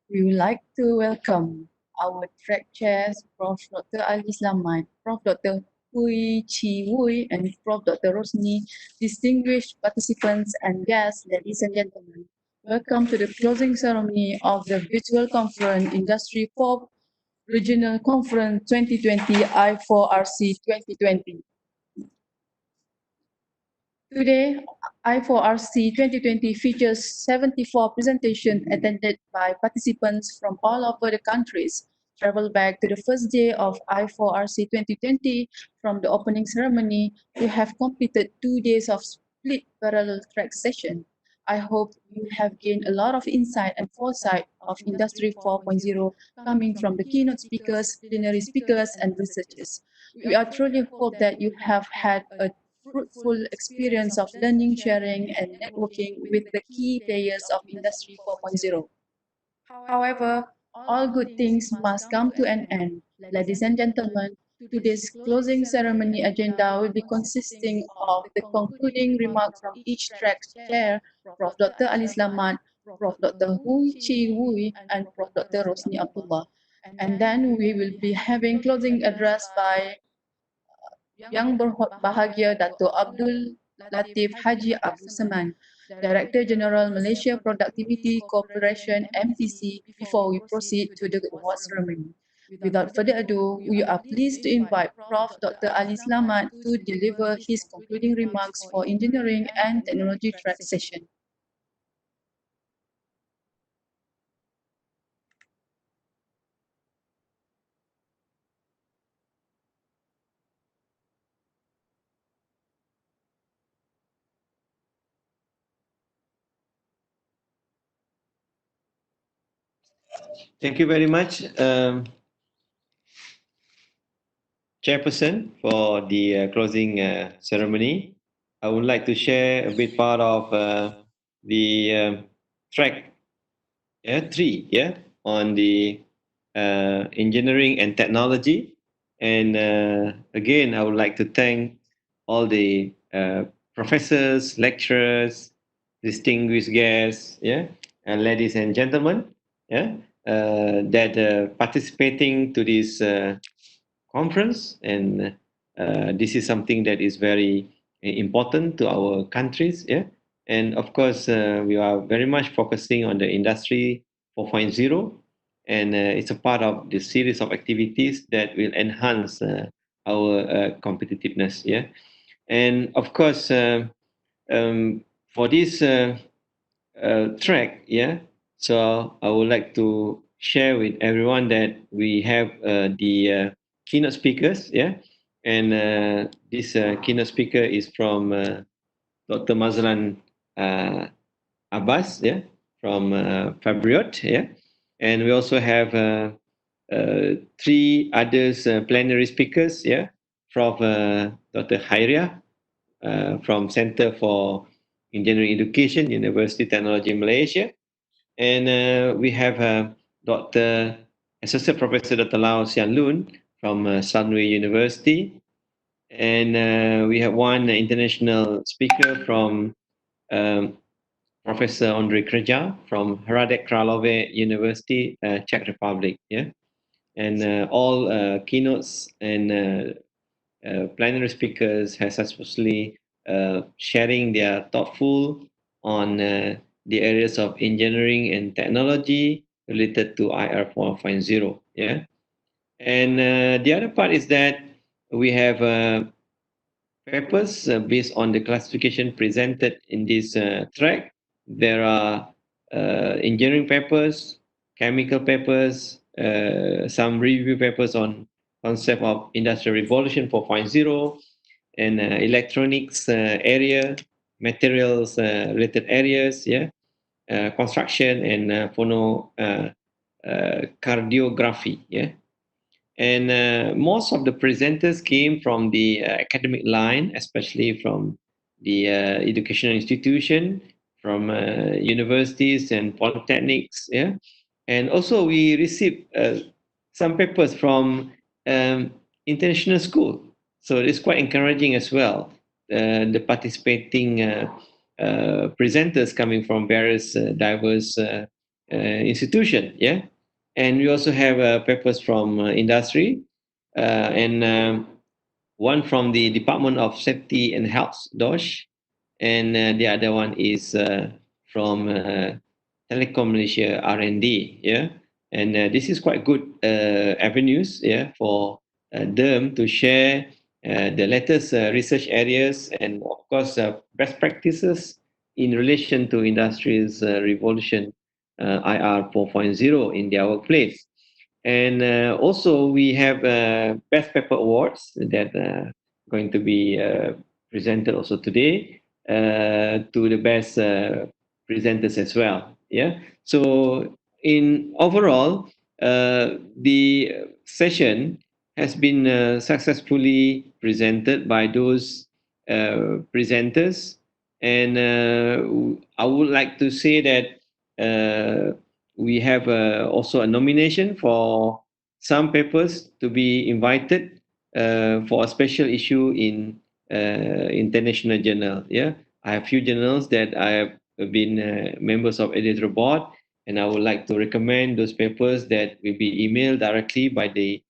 We would like to welcome our track chairs, Prof. Dr. Ali Slamat, Prof. Dr. Hui Chi Wui, and Prof. Dr. Rosni, distinguished participants and guests, ladies and gentlemen. Welcome to the closing ceremony of the virtual conference Industry 4 Regional Conference 2020 I4RC 2020. Today, I4RC 2020 features 74 presentations attended by participants from all over the countries. Travel back to the first day of I4RC 2020 from the opening ceremony, we have completed 2 days of split parallel track session. I hope you have gained a lot of insight and foresight of Industry 4.0 coming from the keynote speakers, plenary speakers, and researchers. We are truly hope that you have had a fruitful experience of learning, sharing, and networking with the key players of Industry 4.0. However, all good things must come to an end. Ladies and gentlemen, today's closing ceremony agenda will be consisting of the concluding remarks from each track chair, Prof. Dr. Ali Slamat, Prof. Dr. Hui Chi Wui, and Prof. Dr. Rosni Abdullah. And then we will be having closing address by Yang Berbahagia Dato' Abdul Latif Haji Abdul Saman, Director General Malaysia Productivity Corporation MTC, before we proceed to the award ceremony. Without further ado, we are pleased to invite Prof. Dr. Ali Slamat to deliver his concluding remarks for Engineering and Technology track session. Thank you very much, Chairperson, for the closing ceremony. I would like to share a bit part of the track 3, on the engineering and technology. And again, I would like to thank all the professors, lecturers, distinguished guests, and ladies and gentlemen, that participating to this conference. And this is something that is very important to our countries, and of course we are very much focusing on the industry 4.0, and it's a part of the series of activities that will enhance our competitiveness, and of course for this track, so I would like to share with everyone that we have the keynote speakers, and this keynote speaker is from Dr. Mazlan Abbas, from Fabriot, and we also have 3 others plenary speakers, from Dr. Hairia from Center for Engineering Education, University Technology Malaysia, and we have Dr. Associate Professor Dr. Lau Sian Loon from Sunway University, and we have one international speaker from Professor Andrei Kreja from Hradec Králové University, Czech Republic, and all keynotes and plenary speakers have successfully sharing their thoughtful on the areas of engineering and technology related to IR 4.0, and the other part is that we have papers based on the classification presented in this track. There are engineering papers, chemical papers, some review papers on concept of industrial revolution 4.0, and electronics area, materials related areas, construction and cardiography, and most of the presenters came from the academic line, especially from the educational institution, from universities and polytechnics, and also we received some papers from international school, so it's quite encouraging as well. The participating presenters coming from various diverse institution. Yeah, and we also have papers from industry and one from the Department of Safety and Health, DOSH, and the other one is from Telecom Malaysia R&D. Yeah, and this is quite good avenues. Yeah, for them to share the latest research areas and of course best practices in relation to industry's revolution IR 4.0 in their workplace. And also we have best paper awards that going to be presented also today to the best presenters as well. Yeah. So in overall, the session has been successfully presented by those presenters, and I would like to say that we have also a nomination for some papers to be invited for a special issue in international journal. Yeah, I have few journals that I have been members of editorial board, and I would like to recommend those papers that will be emailed directly by the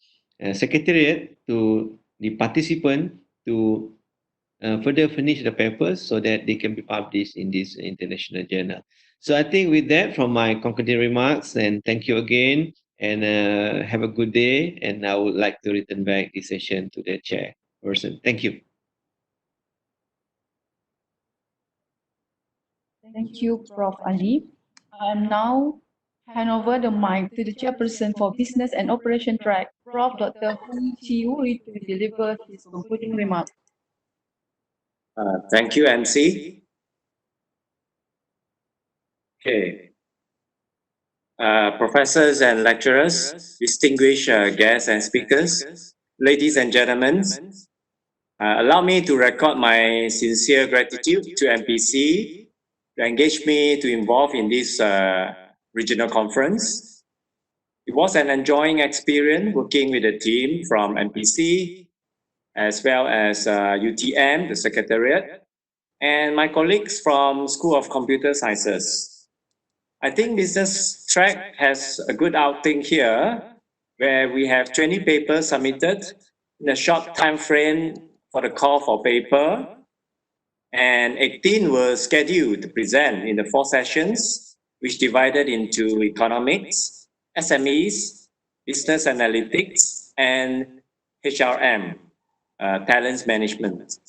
secretariat to the participant to further furnish the papers so that they can be published in this international journal. So I think with that, from my concluding remarks, and thank you again, and have a good day. And I would like to return back this session to the chairperson. Thank you. Thank you, Prof. Ali. I'm now hand over the mic to the chairperson for Business and Operation Track, Prof. Dr. Hui Chi Hui, to deliver his concluding remarks. Thank you, MC. Okay. Professors and lecturers, distinguished guests and speakers, ladies and gentlemen, allow me to record my sincere gratitude to MPC to engage me to involve in this regional conference. It was an enjoying experience working with the team from MPC, as well as UTM, the Secretariat, and my colleagues from School of Computer Sciences. I think business track has a good outing here, where we have 20 papers submitted in a short time frame for the call for paper, and 18 were scheduled to present in the 4 sessions, which divided into economics, SMEs, business analytics, and HRM, talents management.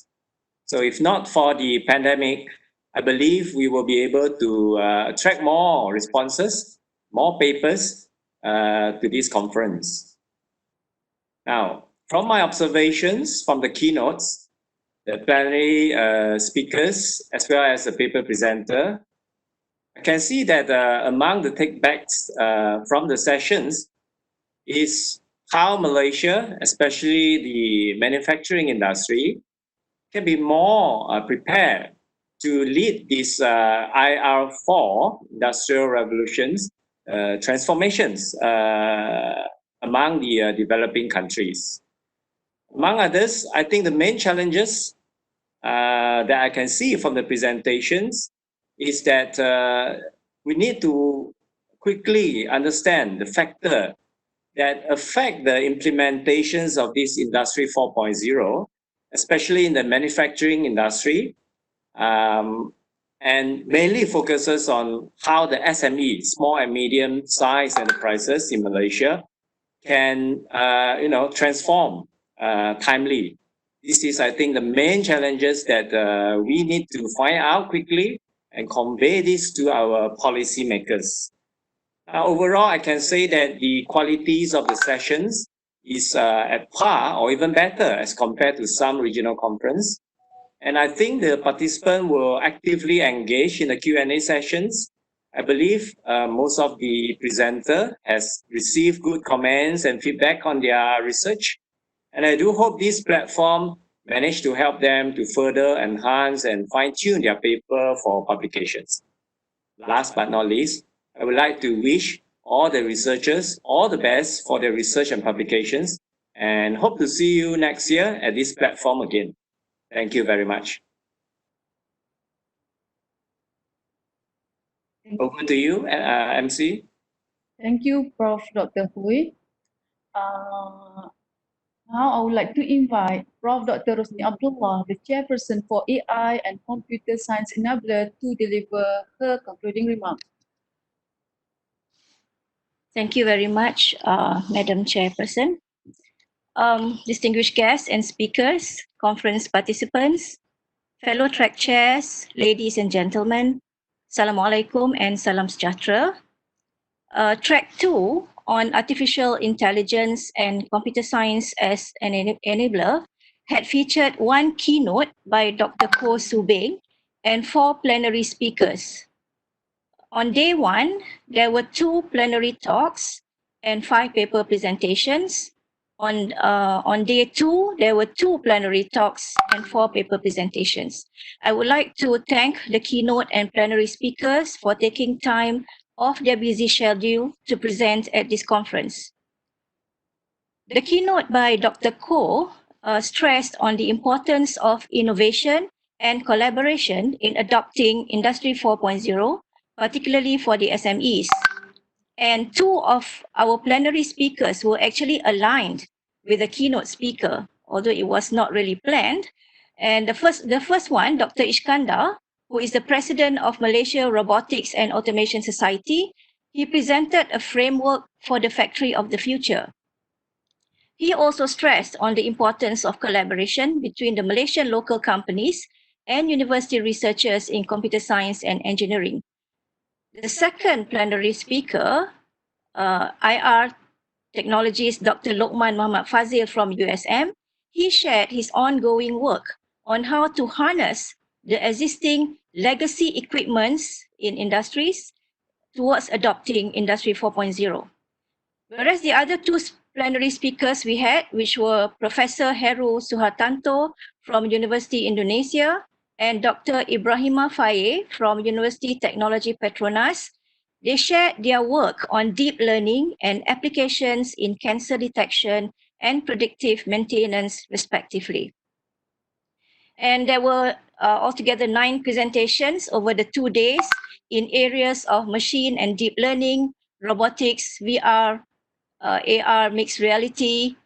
So if not for the pandemic, I believe we will be able to attract more responses, more papers to this conference. Now, from my observations from the keynotes, the plenary speakers, as well as the paper presenter, I can see that among the takebacks from the sessions is how Malaysia, especially the manufacturing industry, can be more prepared to lead this IR4 industrial revolutions transformations among the developing countries. Among others, I think the main challenges that I can see from the presentations is that we need to quickly understand the factor that affect the implementations of this Industry 4.0, especially in the manufacturing industry, and mainly focuses on how the SME, small and medium sized enterprises in Malaysia, can transform timely. This is, I think, the main challenges that we need to find out quickly and convey this to our policymakers. Overall, I can say that the qualities of the sessions is at par or even better as compared to some regional conference. And I think the participants will actively engage in the Q&A sessions. I believe most of the presenter has received good comments and feedback on their research. And I do hope this platform managed to help them to further enhance and fine-tune their paper for publications. Last but not least, I would like to wish all the researchers all the best for their research and publications, and hope to see you next year at this platform again. Thank you very much. Over to you, MC. Thank you, Prof. Dr. Hui. Now I would like to invite Prof. Dr. Rosni Abdullah, the chairperson for AI and Computer Science Enabler, to deliver her concluding remarks. Thank you very much, Madam Chairperson. Distinguished guests and speakers, conference participants, fellow track chairs, ladies and gentlemen, Assalamualaikum and Salam Sejahtera. Track 2 on Artificial Intelligence and Computer Science as an Enabler had featured one keynote by Dr. Koh Subeng and 4 plenary speakers. On day 1, there were 2 plenary talks and 5 paper presentations. On day 2, there were 2 plenary talks and 4 paper presentations. I would like to thank the keynote and plenary speakers for taking time off their busy schedule to present at this conference. The keynote by Dr. Koh stressed on the importance of innovation and collaboration in adopting Industry 4.0, particularly for the SMEs. And 2 of our plenary speakers were actually aligned with the keynote speaker, although it was not really planned. And the first one, Dr. Iskandar, who is the president of Malaysia Robotics and Automation Society, he presented a framework for the factory of the future. He also stressed on the importance of collaboration between the Malaysian local companies and university researchers in computer science and engineering. The second plenary speaker, IR Technologies, Dr. Lokman Muhammad Fazil from USM, he shared his ongoing work on how to harness the existing legacy equipments in industries towards adopting Industry 4.0. Whereas the other 2 plenary speakers we had, which were Professor Heru Suhartanto from University Indonesia and Dr. Ibrahima Faye from University Technology Petronas, they shared their work on deep learning and applications in cancer detection and predictive maintenance, respectively. And there were altogether 9 presentations over the 2 days in areas of machine and deep learning, robotics, VR, AR, mixed reality,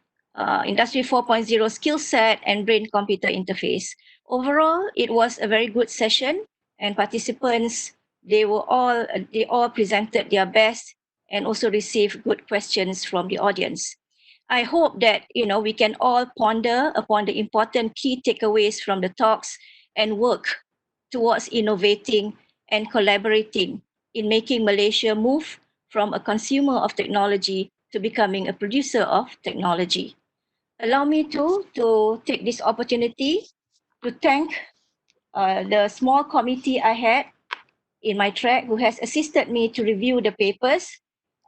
Industry 4.0 skill set, and brain-computer interface. Overall, it was a very good session, and participants, they all presented their best and also received good questions from the audience. I hope that we can all ponder upon the important key takeaways from the talks and work towards innovating and collaborating in making Malaysia move from a consumer of technology to becoming a producer of technology. Allow me to take this opportunity to thank the small committee I had in my track who has assisted me to review the papers.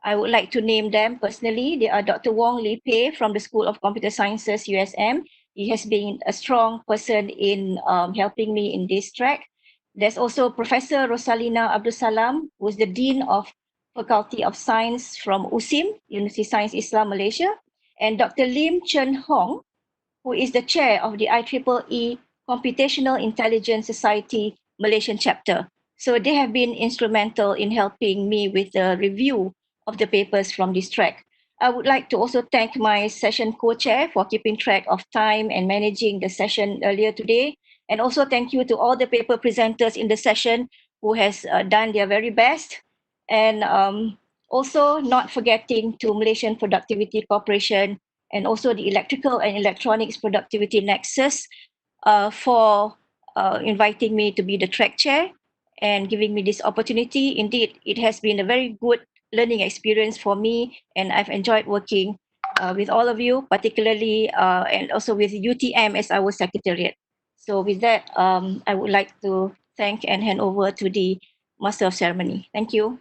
I would like to name them personally. They are Dr. Wong Lee Pei from the School of Computer Sciences, USM. He has been a strong person in helping me in this track. There's also Professor Rosalina Abdul Salam, who is the Dean of Faculty of Science from USIM, University Science Islam Malaysia, and Dr. Lim Chen Hong, who is the chair of the I4RC2020 Computational Intelligence Society Malaysian chapter. So they have been instrumental in helping me with the review of the papers from this track. I would like to also thank my session co-chair for keeping track of time and managing the session earlier today. And also thank you to all the paper presenters in the session who has done their very best. And also not forgetting to Malaysian Productivity Corporation and also the Electrical and Electronics Productivity Nexus for inviting me to be the track chair and giving me this opportunity. Indeed, it has been a very good learning experience for me, and I've enjoyed working with all of you, particularly and also with UTM as our secretariat. So with that, I would like to thank and hand over to the Master of Ceremony. Thank you.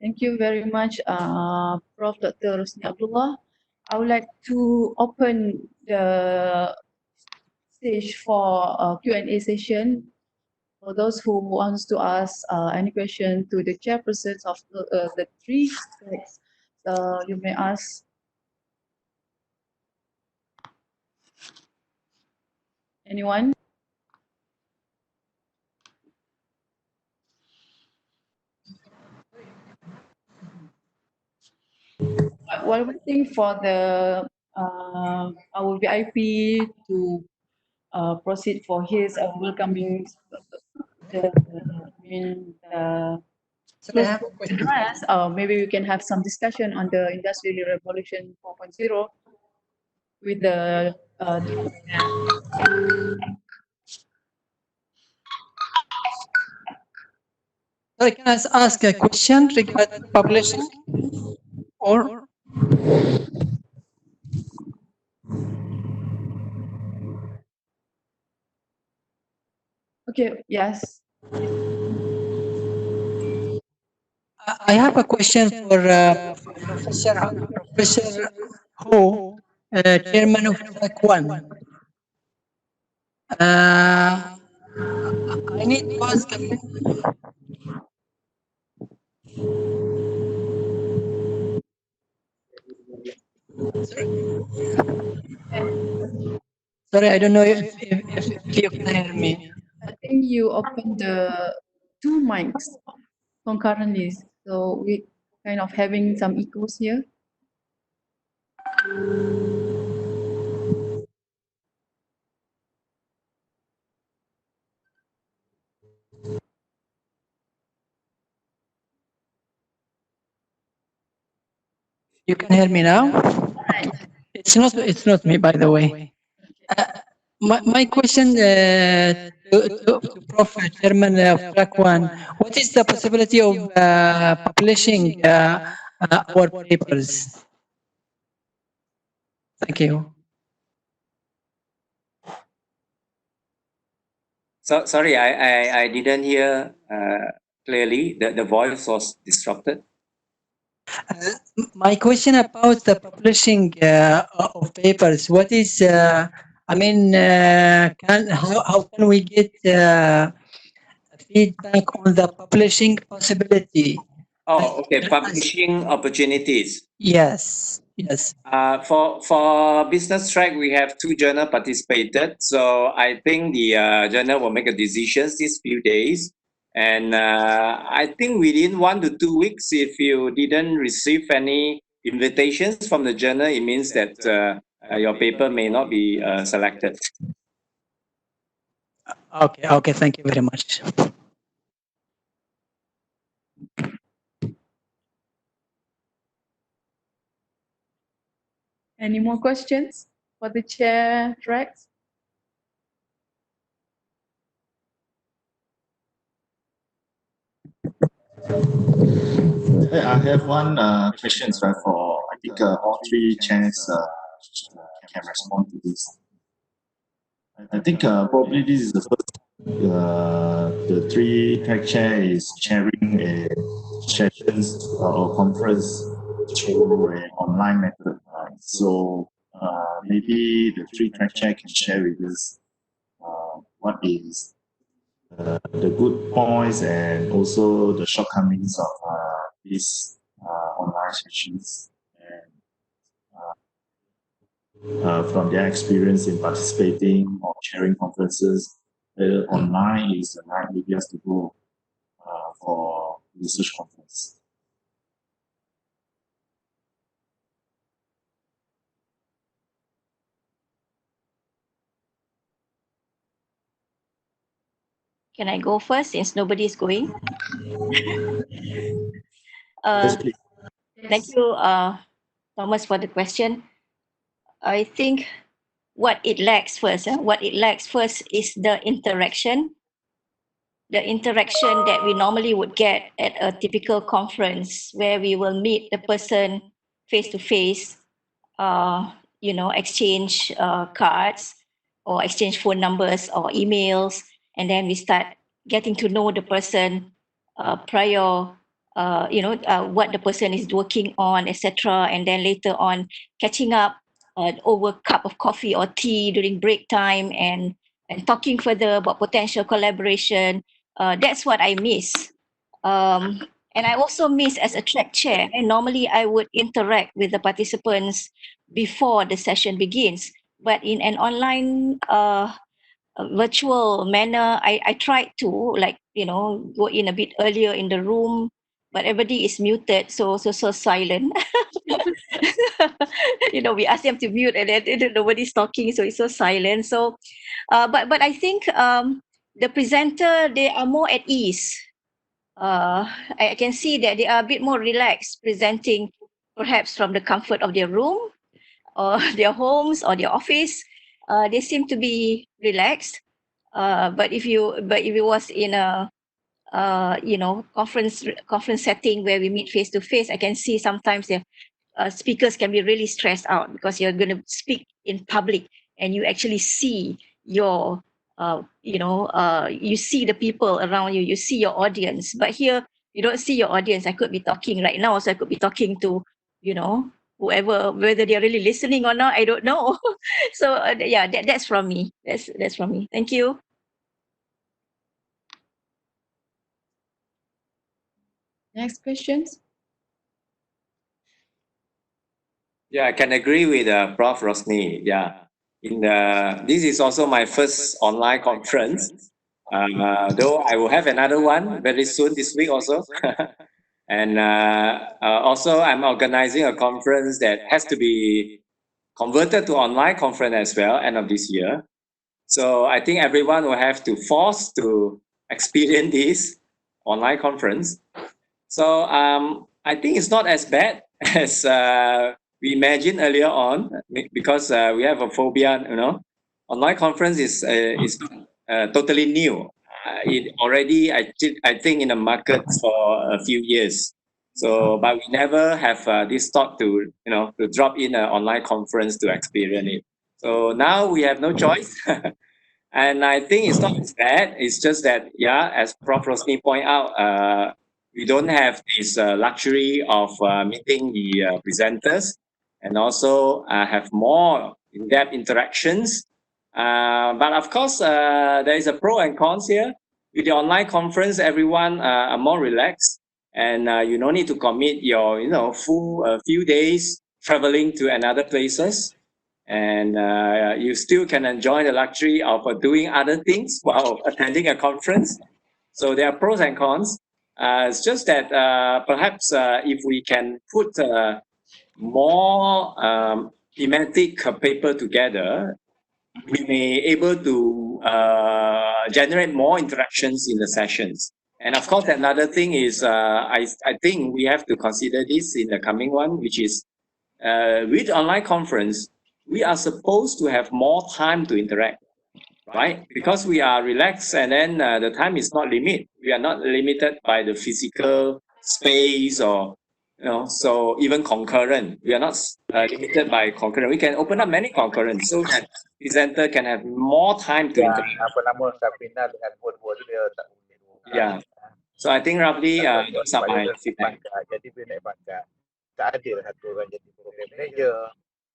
Thank you very much, Prof. Dr. Rosni Abdullah. I would like to open the stage for a Q&A session. For those who wants to ask any question to the chairpersons of the 3 tracks, you may ask. Anyone? while waiting for the our VIP to proceed for his welcoming the Sorry, I have a question. address, maybe we can have some discussion on the Industrial Revolution 4.0 with the Sorry, can I ask a question regarding publishing? Or okay, yes. I have a question for Professor Ho, Chairman of Track One. I need to ask. Sorry, I don't know if you can hear me. I think you open the two mics concurrently, so we kind of having some echoes here. You can hear me now? It's not me, by the way. My question to Prof. Chairman of Track One, what is the possibility of publishing our papers? Thank you. So sorry, I didn't hear clearly. The voice was disrupted. My question about the publishing of papers, what is, I mean, how can we get feedback on the publishing possibility? Oh, okay. Publishing opportunities. Yes, yes. For business track, we have 2 journal participated. So I think the journal will make a decision these few days. And I think within 1 to 2 weeks, if you didn't receive any invitations from the journal, it means that your paper may not be selected. Okay, okay. Thank you very much. Any more questions for the chair, Rex? I have one question, right, for I think all 3 chairs can respond to this. I think probably this is the first the 3 track chair is chairing a sessions or conference through an online method. So maybe the 3 track chair can share with us what is the good points and also the shortcomings of these online sessions, and from their experience in participating or chairing conferences, whether online is the right medium to go for research conference. Can I go first since nobody is going? Yes, please. Thank you, Thomas, for the question. I think what it lacks first is the interaction. The interaction that we normally would get at a typical conference where we will meet the person face to face, exchange cards or exchange phone numbers or emails, and then we start getting to know the person prior, what the person is working on, etc. And then later on, catching up over a cup of coffee or tea during break time and talking further about potential collaboration. That's what I miss. And I also miss as a track chair. And normally I would interact with the participants before the session begins. But in an online virtual manner, I tried to go in a bit earlier in the room but everybody is muted, so silent. We ask them to mute, and then nobody's talking, so it's so silent. So, but I think the presenter, they are more at ease. I can see that they are a bit more relaxed, presenting perhaps from the comfort of their room or their homes or their office. They seem to be relaxed. But if it was in a conference setting where we meet face to face, I can see sometimes the speakers can be really stressed out because you're going to speak in public and you actually see your you see the people around you, you see your audience. But here you don't see your audience. I could be talking right now, so I could be talking to whoever, whether they're really listening or not, I don't know. So yeah, that's from me. That's from me. Thank you. Next questions. Yeah, I can agree with Prof. Rosni. Yeah, this is also my first online conference. Though I will have another one very soon this week also. And also I'm organizing a conference that has to be converted to online conference as well, end of this year. So I think everyone will have to force to experience this online conference. So I think it's not as bad as we imagined earlier on, because we have a phobia. Online conference is totally new. It already, I think, in the market for a few years. So, but we never have this thought to drop in an online conference to experience it. So now we have no choice. And I think it's not as bad. It's just that, yeah, as Prof. Rosni point out, we don't have this luxury of meeting the presenters, and also have more in-depth interactions. But of course, there is a pro and cons here. With the online conference, everyone are more relaxed, and you don't need to commit your full few days traveling to another places, and you still can enjoy the luxury of doing other things while attending a conference. So there are pros and cons. It's just that perhaps if we can put more thematic paper together, we may able to generate more interactions in the sessions. And of course, another thing is I think we have to consider this in the coming one, which is with online conference, we are supposed to have more time to interact, right? Because we are relaxed, and then the time is not limited. We are not limited by the physical space, or so even concurrent. We are not limited by concurrent. We can open up many concurrents so that presenter can have more time to interact. Yeah. So I think roughly those are my feedback. Jadi tak adil satu orang jadi program manager,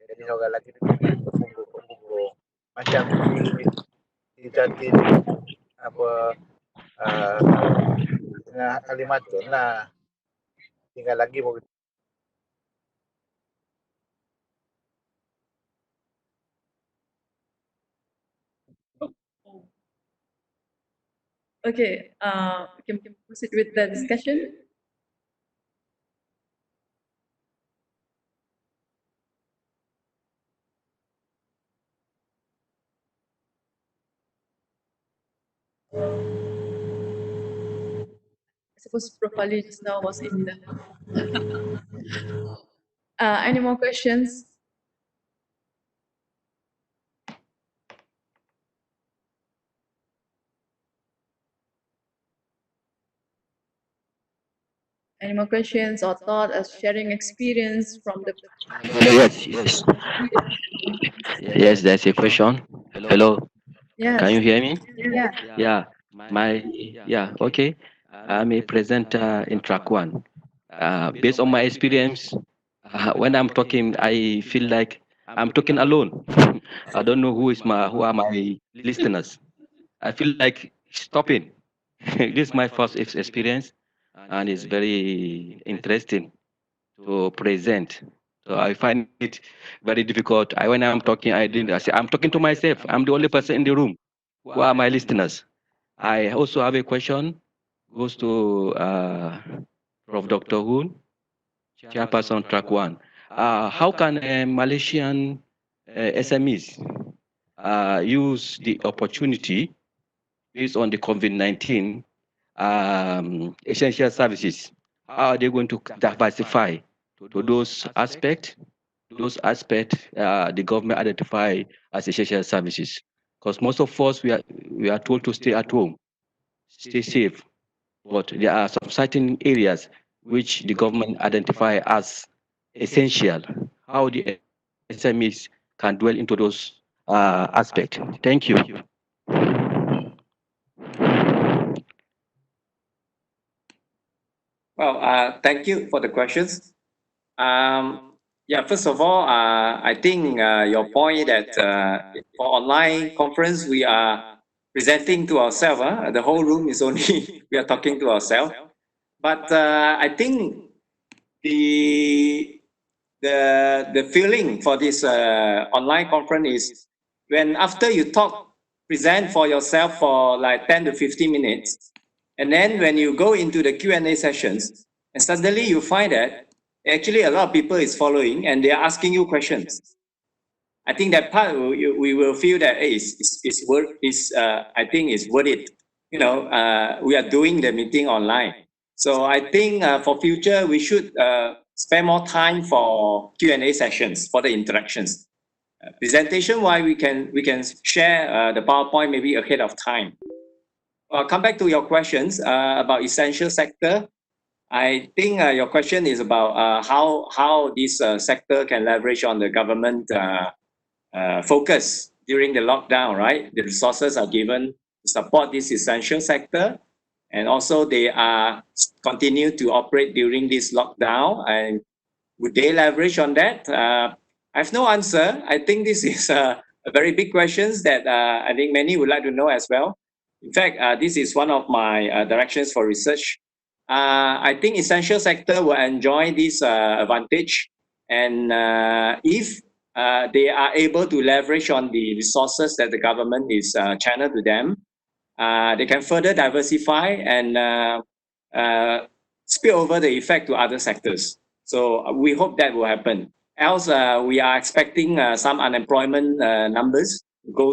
jadi seorang lagi pemulung macam di apa tengah Kalimantan lah, tinggal lagi baru. Okay, we can proceed with the discussion. I suppose Prof. Ali just now was in the... any more questions? Any more questions or thought as sharing experience from the... Yes, there's a question. Hello, Yes. can you hear me? Yeah. Yeah, okay. I'm a presenter in track one. Based on my experience, when I'm talking, I feel like I'm talking alone. I don't know who are my listeners. I feel like stopping. This is my first experience, and it's very interesting to present. So I find it very difficult. When I'm talking, I say I'm talking to myself. I'm the only person in the room. Who are my listeners? I also have a question. Goes to Prof. Dr. Hoon, Chairperson Track 1. How can Malaysian SMEs use the opportunity based on the COVID-19 essential services? How are they going to diversify to those aspects? The government identify as essential services. Because most of us, we are told to stay at home, stay safe. But there are some certain areas which the government identify as essential. How the SMEs can dwell into those aspects. Thank you. Well, thank you for the questions. Yeah, first of all, I think your point that for online conference, we are presenting to ourselves. The whole room is only, we are talking to ourselves. But I think the feeling for this online conference is when after you present for yourself for like 10 to 15 minutes, and then when you go into the Q&A sessions, and suddenly you find that actually a lot of people is following and they are asking you questions. I think that part we will feel that hey, I think it's worth it. You know, we are doing the meeting online. So I think for future, we should spend more time for Q&A sessions, for the interactions. Presentation-wise, we can share the PowerPoint maybe ahead of time. I'll come back to your questions about essential sector. I think your question is about how this sector can leverage on the government focus during the lockdown, right? The resources are given to support this essential sector, and also they are continue to operate during this lockdown. And would they leverage on that? I have no answer. I think this is a very big question that I think many would like to know as well. In fact, this is one of my directions for research. I think essential sector will enjoy this advantage, and if they are able to leverage on the resources that the government is channeled to them, they can further diversify and spill over the effect to other sectors. So we hope that will happen. Else, we are expecting some unemployment numbers go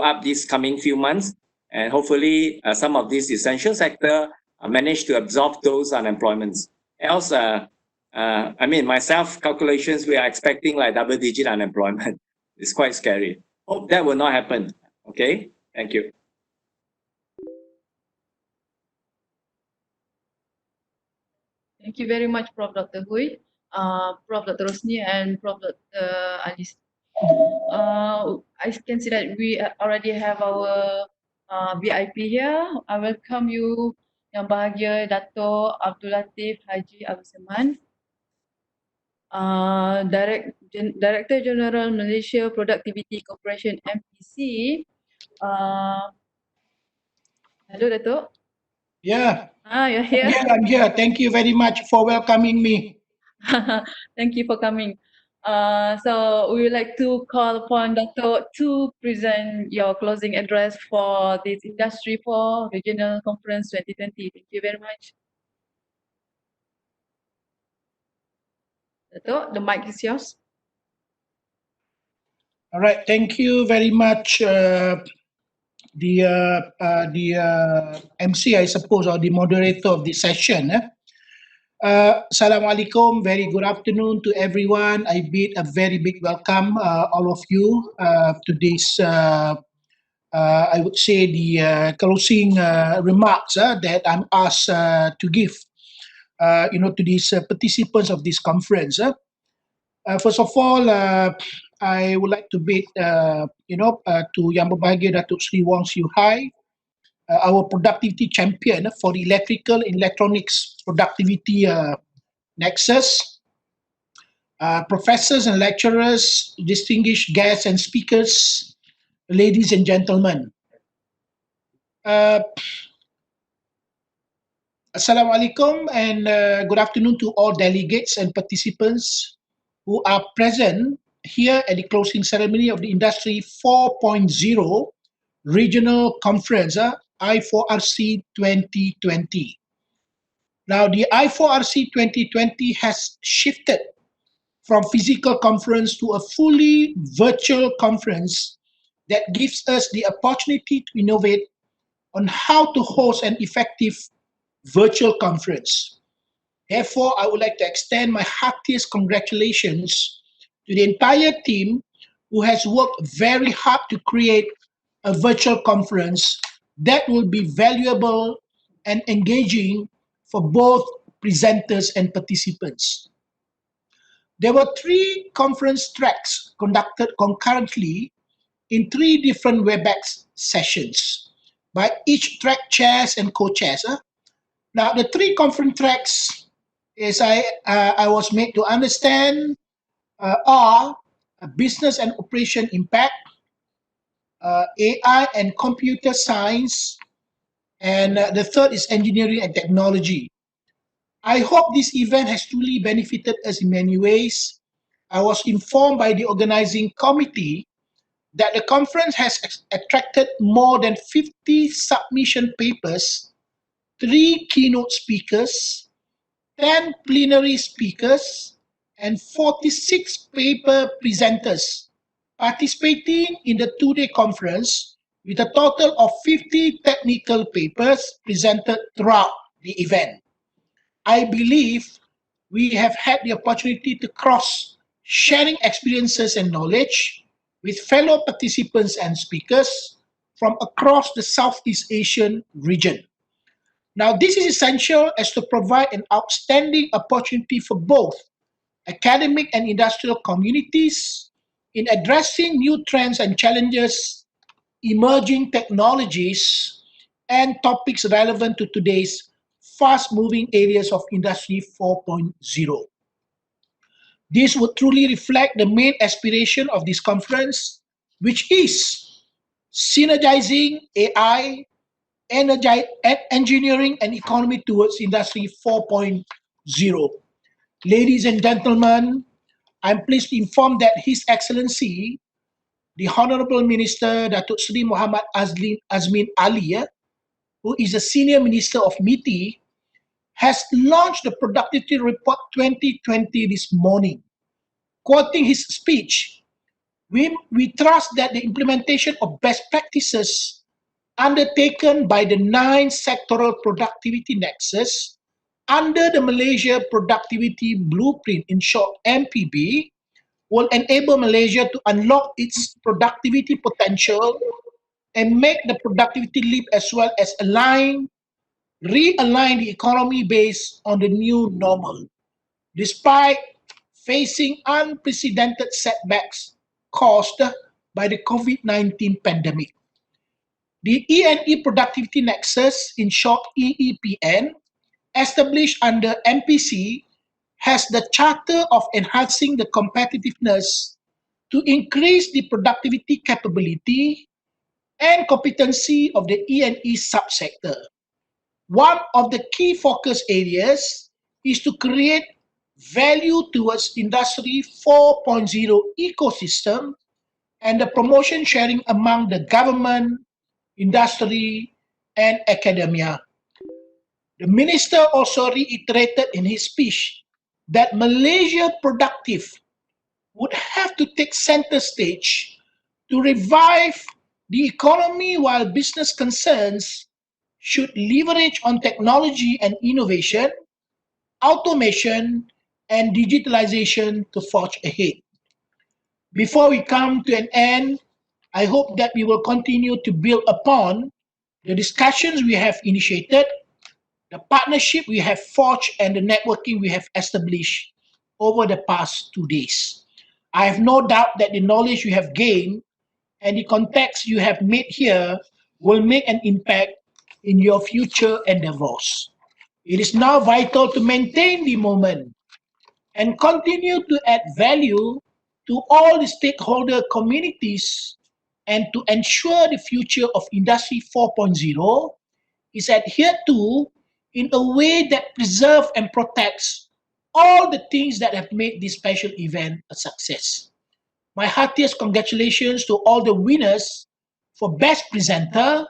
up this coming few months, and hopefully some of these essential sector manage to absorb those unemployments. Else, I mean, myself calculations, we are expecting like double-digit unemployment. It's quite scary. Hope that will not happen. Okay, thank you. Thank you very much, Prof. Dr. Hui, Prof. Dr. Rosni, and Prof. Dr. Alice. I can see that we already have our VIP here. I welcome you, Yang Bahagia Dato' Abdul Latif Haji Abdul Seman, Director General Malaysia Productivity Corporation MPC. Hello, Dato'. Yeah. You're here. Yeah, I'm here. Thank you very much for welcoming me. Thank you for coming. So we would like to call upon Dato' to present your closing address for this Industry 4 Regional Conference 2020. Thank you very much. Dato', the mic is yours. All right. Thank you very much, the MC, I suppose, or the moderator of this session. Assalamualaikum. Very good afternoon to everyone. I bid a very big welcome, all of you, to this. I would say the closing remarks that I'm asked to give, to these participants of this conference. First of all, I would like to bid, to Yang Berbahagia Datuk Sri Wong Siu Hai, our productivity champion for the electrical and electronics productivity nexus. Professors and lecturers, distinguished guests and speakers, ladies and gentlemen. Assalamualaikum and good afternoon to all delegates and participants who are present here at the closing ceremony of the Industry 4.0 Regional Conference, I4RC 2020. Now, the I4RC 2020 has shifted from physical conference to a fully virtual conference that gives us the opportunity to innovate on how to host an effective virtual conference. Therefore, I would like to extend my heartiest congratulations to the entire team who has worked very hard to create a virtual conference that will be valuable and engaging for both presenters and participants. There were 3 conference tracks conducted concurrently in 3 different WebEx sessions by each track chairs and co-chairs. Now, the 3 conference tracks, as I was made to understand, are business and operation impact, AI and computer science, and the third is engineering and technology. I hope this event has truly benefited us in many ways. I was informed by the organizing committee that the conference has attracted more than 50 submission papers, 3 keynote speakers, 10 plenary speakers, and 46 paper presenters participating in the 2-day conference, with a total of 50 technical papers presented throughout the event. I believe we have had the opportunity to cross sharing experiences and knowledge with fellow participants and speakers from across the Southeast Asian region. Now, this is essential as to provide an outstanding opportunity for both academic and industrial communities in addressing new trends and challenges, emerging technologies, and topics relevant to today's fast-moving areas of Industry 4.0. This would truly reflect the main aspiration of this conference, which is synergizing AI, engineering, and economy towards Industry 4.0. Ladies and gentlemen, I'm pleased to inform that His Excellency, the Honorable Minister Datuk Seri Muhammad Azmin Ali, who is the Senior Minister of MITI, has launched the Productivity Report 2020 this morning. Quoting his speech, we trust that the implementation of best practices undertaken by the 9 sectoral productivity nexus under the Malaysia Productivity Blueprint, in short MPB, will enable Malaysia to unlock its productivity potential and make the productivity leap, as well as realign the economy based on the new normal, despite facing unprecedented setbacks caused by the COVID-19 pandemic. The E&E Productivity Nexus, in short EEPN, established under MPC, has the charter of enhancing the competitiveness to increase the productivity capability and competency of the E&E subsector. One of the key focus areas is to create value towards Industry 4.0 ecosystem and the promotion sharing among the government, industry, and academia. The minister also reiterated in his speech that Malaysia Productive would have to take center stage to revive the economy, while business concerns should leverage on technology and innovation, automation, and digitalization to forge ahead. Before we come to an end, I hope that we will continue to build upon the discussions we have initiated, the partnership we have forged, and the networking we have established over the past 2 days. I have no doubt that the knowledge you have gained and the contacts you have made here will make an impact in your future endeavors. It is now vital to maintain the moment and continue to add value to all the stakeholder communities, and to ensure the future of Industry 4.0 is adhered to in a way that preserves and protects all the things that have made this special event a success. My heartiest congratulations to all the winners for Best Presenter,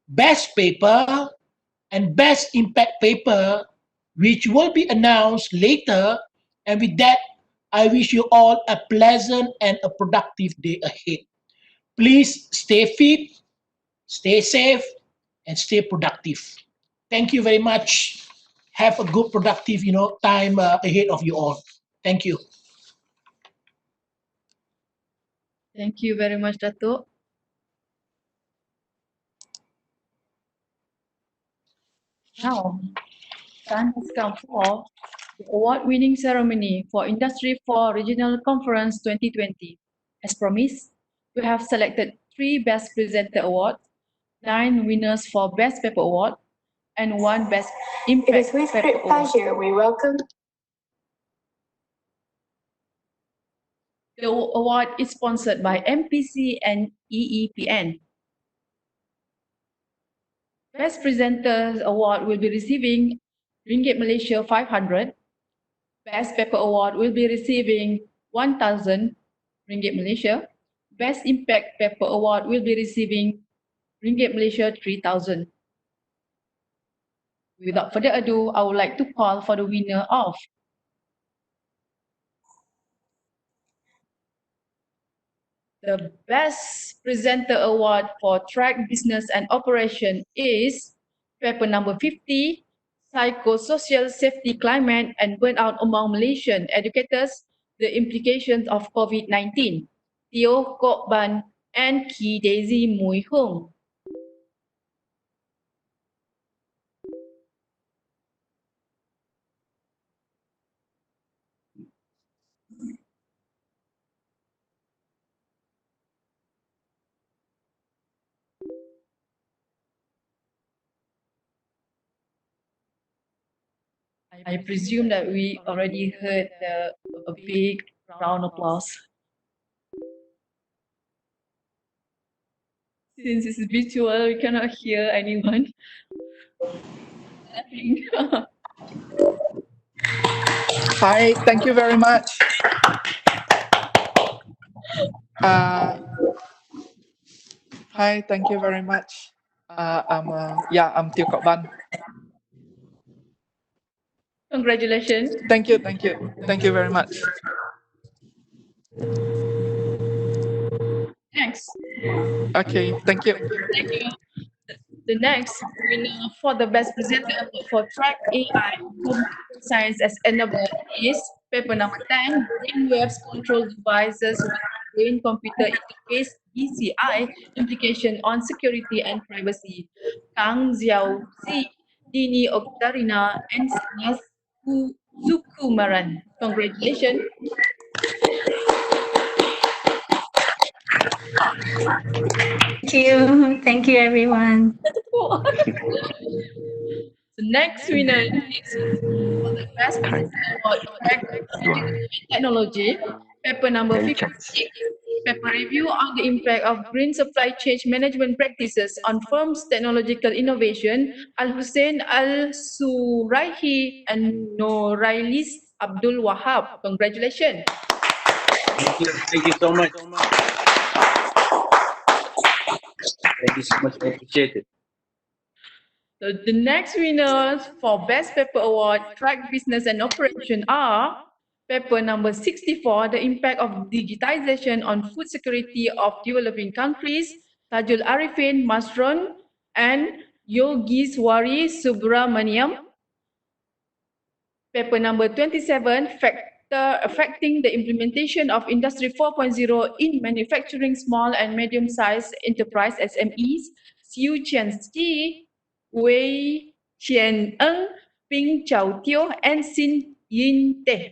Best Paper, and Best Impact Paper which will be announced later. And with that, I wish you all a pleasant and a productive day ahead. Please stay fit, stay safe, and stay productive. Thank you very much. Have a good, productive, time ahead of you all. Thank you. Thank you very much, Dato'. Now, time has come for the award-winning ceremony for Industry 4 Regional Conference 2020. As promised, we have selected 3 Best Presenter Awards, 9 winners for Best Paper Award, and 1 Best Impact It is with Paper great Award. pleasure we welcome. The award is sponsored by MPC and EEPN. Best Presenters Award will be receiving Ringgit Malaysia 500. Best Paper Award will be receiving 1,000 Ringgit Malaysia. Best Impact Paper Award will be receiving Ringgit Malaysia 3,000. Without further ado, I would like to call for the winner of the Best Presenter Award for Track Business and Operation is paper number 50, Psychosocial Safety Climate and Burnout Among Malaysian Educators, the Implications of COVID-19, Teo Kok Ban and Ki Daisy Mui Hong. I presume that we already heard a big round of applause. Since it's virtual, we cannot hear anyone. Hi, thank you very much. Hi, thank you very much. I'm Teo Kok Ban. Congratulations. Thank you very much. Thanks. Okay, thank you. Thank you. The next winner for the Best Presenter Award for Track AI Computer Science as Enabler is paper number 10, Brainwaves Control Devices with Brain-Computer Interface BCI Implication on Security and Privacy. Kang Xiao Si, Dini Oktarina, and Sinas Sukumaran. Congratulations. Thank you everyone. The next winner is for the Best Presenter Award for Education and Technology, paper number 56, paper review on the impact of green supply chain management practices on firms' technological innovation, Al-Hussein Al-Suraihi and Norailis Abdul Wahab. Congratulations. Thank you so much. Thank you so much. I appreciate it. So the next winners for Best Paper Award, Track Business and Operation are paper number 64, The Impact of Digitization on Food Security of Developing Countries, Tajul Arifin Masron and Yogiswari Subramaniam. Paper number 27, Factor Affecting the Implementation of Industry 4.0 in Manufacturing Small and Medium-Sized Enterprise SMEs, Siu Chen Ski, Wei Qian Eng, Ping Chao Teo, and Xin Yin Teh.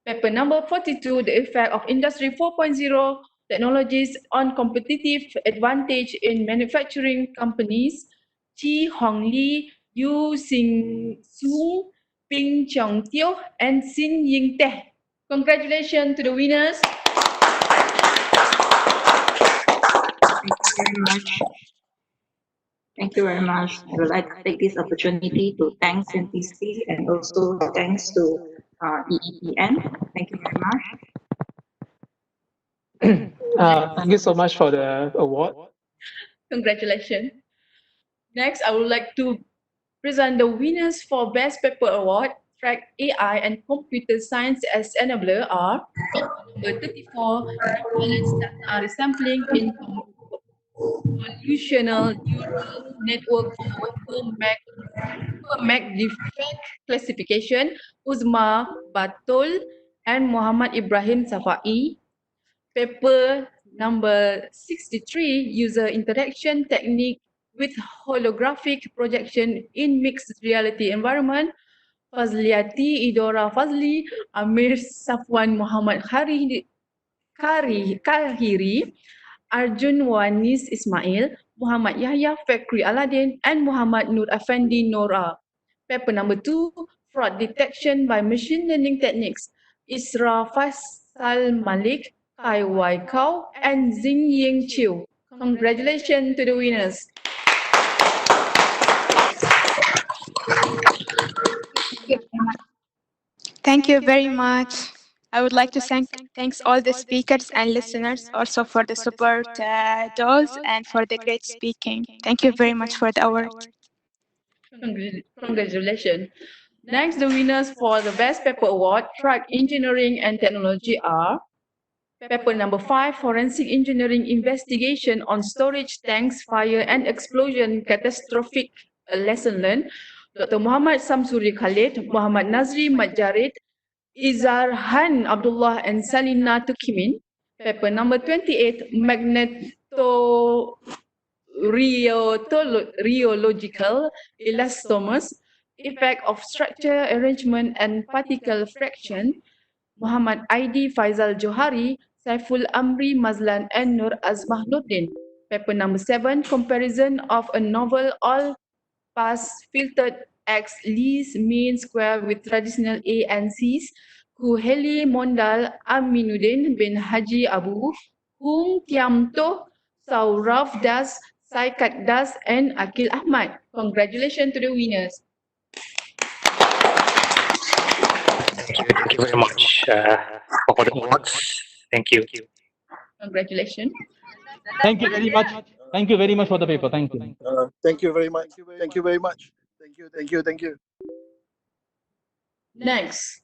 Paper number 42, The Effect of Industry 4.0 Technologies on Competitive Advantage in Manufacturing Companies, Chi Hong Li, Yu Xing Su, Ping Chong Teo, and Xin Ying Teh. Congratulations to the winners. Thank you very much. Thank you very much. I would like to take this opportunity to thank NPC and also thanks to EEPN. Thank you very much. Thank you so much for the award. Congratulations. Next, I would like to present the winners for Best Paper Award, track AI and Computer Science as Enabler are number 34, Balance Data Resampling in Convolutional Neural Network for Mac Defect Classification, Uzma Batul and Muhammad Ibrahim Safai. Paper number 63, User Interaction Technique with Holographic Projection in Mixed Reality Environment, Fazliati Idora Fazli, Amir Safwan Muhammad Kahiri, Arjun Wanis Ismail, Muhammad Yahya Fakri Aladdin, and Muhammad Nur Effendi Nora. Paper number 2, Fraud Detection by Machine Learning Techniques, Isra Faisal Malik, Kai Wai Kau, and Xing Ying Chiu. Congratulations to the winners. Thank you very much. I would like to thanks all the speakers and listeners also for the support those and for the great speaking. Thank you very much for the award. Congratulations. Next, the winners for the Best Paper Award, Track Engineering and Technology are paper number 5, Forensic Engineering Investigation on Storage Tanks, Fire and Explosion Catastrophic Lesson Learned, Dr. Muhammad Samsuri Khalid, Muhammad Nazri Majarid, Izar Han Abdullah and Salina Tukimin. Paper number 28, Rheological Elastomas, Effect of Structure, Arrangement and Particle Fraction, Muhammad Aidi Faizal Johari, Saiful Amri Mazlan and Nur Azmah Nurdin. Paper number 7, Comparison of a Novel All-Pass Filtered X Least Mean Square with Traditional A and Cs, Kuheli Mondal Aminuddin bin Haji Abu, Hung Tiam Toh, Sauraf Das, Saikat Das, and Akil Ahmad. Congratulations to the winners. Thank you very much for the awards. Thank you. Congratulations. Thank you very much. Thank you very much for the paper. Thank you. Thank you very much. Thank you very much. Thank you. Next,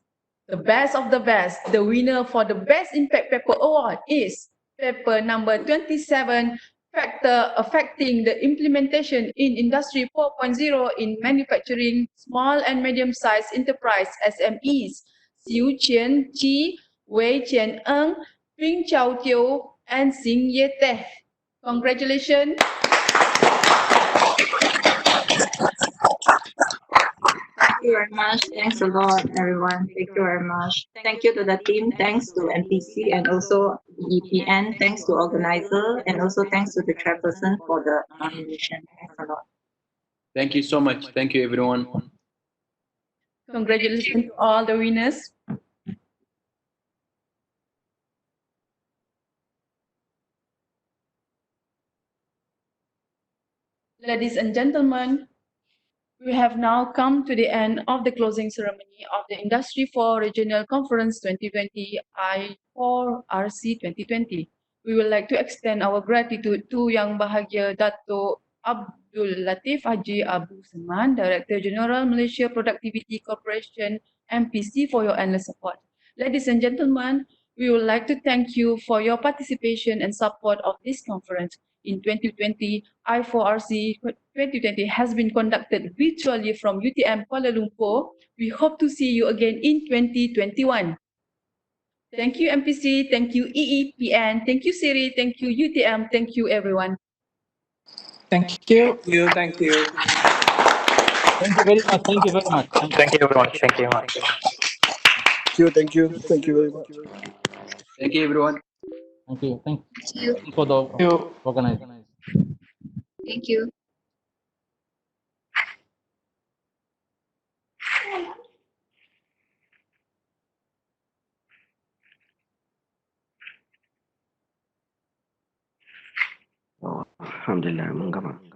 the best of the best. The winner for the Best Impact Paper Award is paper number 27, Factor Affecting the Implementation in Industry 4.0 in Manufacturing Small and Medium-Sized Enterprise SMEs, Xiu Qian Chi, Wei Qian Eng, Ping Chao Teo, and Xing Ye Teh. Congratulations. Thank you very much. Thanks a lot, everyone. Thank you very much. Thank you to the team. Thanks to MPC and also EPN. Thanks to organizer and also thanks to the chairperson for the nomination. Thanks a lot. Thank you so much. Thank you, everyone. Congratulations to all the winners. Ladies and gentlemen, we have now come to the end of the closing ceremony of the Industry 4 Regional Conference 2020 I4RC 2020. We would like to extend our gratitude to Yang Bahagia Dato' Abdul Latif Haji Abu Seman, Director General Malaysia Productivity Corporation, MPC, for your endless support. Ladies and gentlemen, we would like to thank you for your participation and support of this conference. In 2020, I4RC 2020 has been conducted virtually from UTM Kuala Lumpur. We hope to see you again in 2021. Thank you, MPC. Thank you, EEPN. Thank you, Siri. Thank you, UTM. Thank you, everyone. Thank you. Thank you. Thank you very much. Thank you very much. Thank you very much. Thank you very much. Thank you very much. Thank you, everyone. Thank you. Thank you. you for the organizing. Thank you. Alhamdulillah, mengapa?